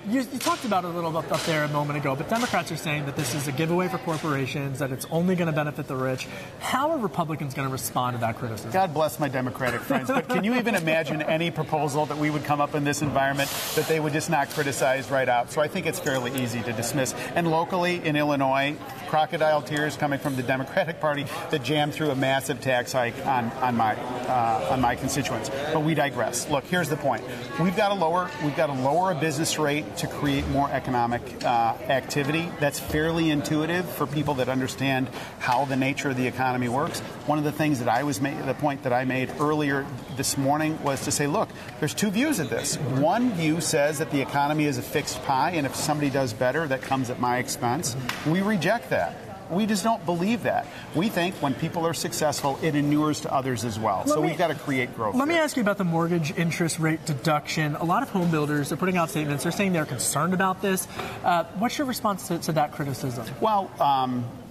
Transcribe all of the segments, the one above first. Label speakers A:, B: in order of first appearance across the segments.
A: You talked about it a little bit up there a moment ago, but Democrats are saying that this is a giveaway for corporations, that it's only going to benefit the rich. How are Republicans going to respond to that criticism?
B: God bless my Democratic friends, but can you even imagine any proposal that we would come up in this environment that they would just not criticize right out? So I think it's fairly easy to dismiss. And locally in Illinois, crocodile tears coming from the Democratic Party that jammed through a massive tax hike on my constituents. But we digress. Look, here's the point: we've got to lower a business rate to create more economic activity. That's fairly intuitive for people that understand how the nature of the economy works. One of the things that the point that I made earlier this morning was to say, look, there's two views of this. One view says that the economy is a fixed pie, and if somebody does better, that comes at my expense. We reject that. We just don't believe that. We think when people are successful, it inures to others as well. So we've got to create growth.
A: Let me ask you about the mortgage interest rate deduction. A lot of home builders are putting out statements. They're saying they're concerned about this. What's your response to that criticism?
B: Well,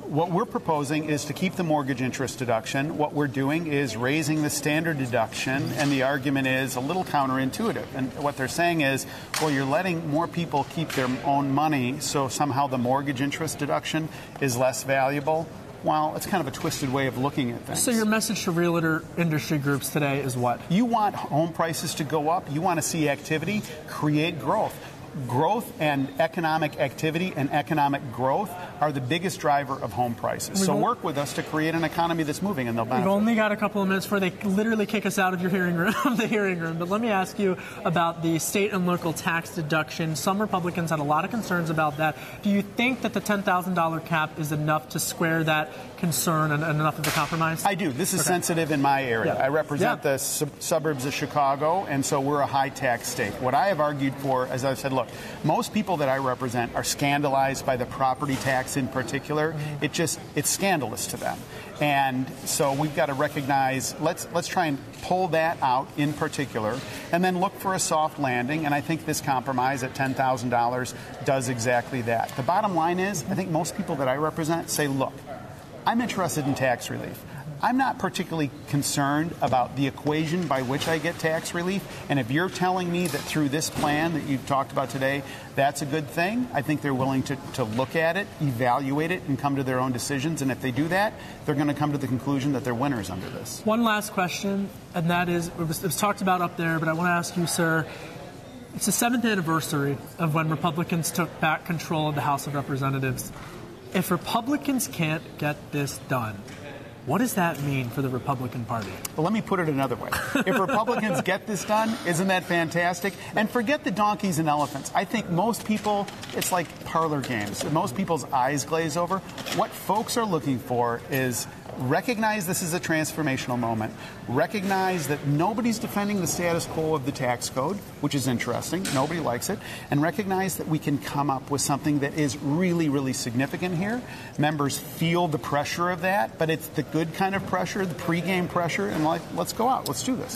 B: what we're proposing is to keep the mortgage interest deduction. What we're doing is raising the standard deduction, and the argument is a little counterintuitive. And what they're saying is, well, you're letting more people keep their own money, so somehow the mortgage interest deduction is less valuable. Well, it's kind of a twisted way of looking at things.
A: So your message to realtor industry groups today is what?
B: You want home prices to go up. You want to see activity. Create growth. Growth and economic activity and economic growth are the biggest driver of home prices. So work with us to create an economy that's moving, and they'll benefit.
A: We've only got a couple of minutes before they literally kick us out of your hearing room, But let me ask you about the state and local tax deduction. Some Republicans had a lot of concerns about that. Do you think that the $10,000 cap is enough to square that concern and enough of a compromise?
B: I do. This is sensitive in my area.
A: Yeah.
B: I represent the suburbs of Chicago, and so we're a high tax state. What I have argued for, as I've said, look, most people that I represent are scandalized by the property tax in particular. It's scandalous to them. And so we've got to recognize, let's try and pull that out in particular, and then look for a soft landing. And I think this compromise at $10,000 does exactly that. The bottom line is, I think most people that I represent say, look, I'm interested in tax relief. I'm not particularly concerned about the equation by which I get tax relief. And if you're telling me that through this plan that you've talked about today, that's a good thing, I think they're willing to look at it, evaluate it, and come to their own decisions. And if they do that, they're going to come to the conclusion that they're winners under this.
A: One last question, and that is, it was talked about up there, but I want to ask you, sir, it's the 7th anniversary of when Republicans took back control of the House of Representatives. If Republicans can't get this done, what does that mean for the Republican Party?
B: Well, let me put it another way. If Republicans get this done, isn't that fantastic? And forget the donkeys and elephants. I think most people, it's like parlor games. Most people's eyes glaze over. What folks are looking for is recognize this is a transformational moment. Recognize that nobody's defending the status quo of the tax code, which is interesting. Nobody likes it. And recognize that we can come up with something that is really, really significant here. Members feel the pressure of that, but it's the good kind of pressure, the pregame pressure, and let's go out. Let's do this.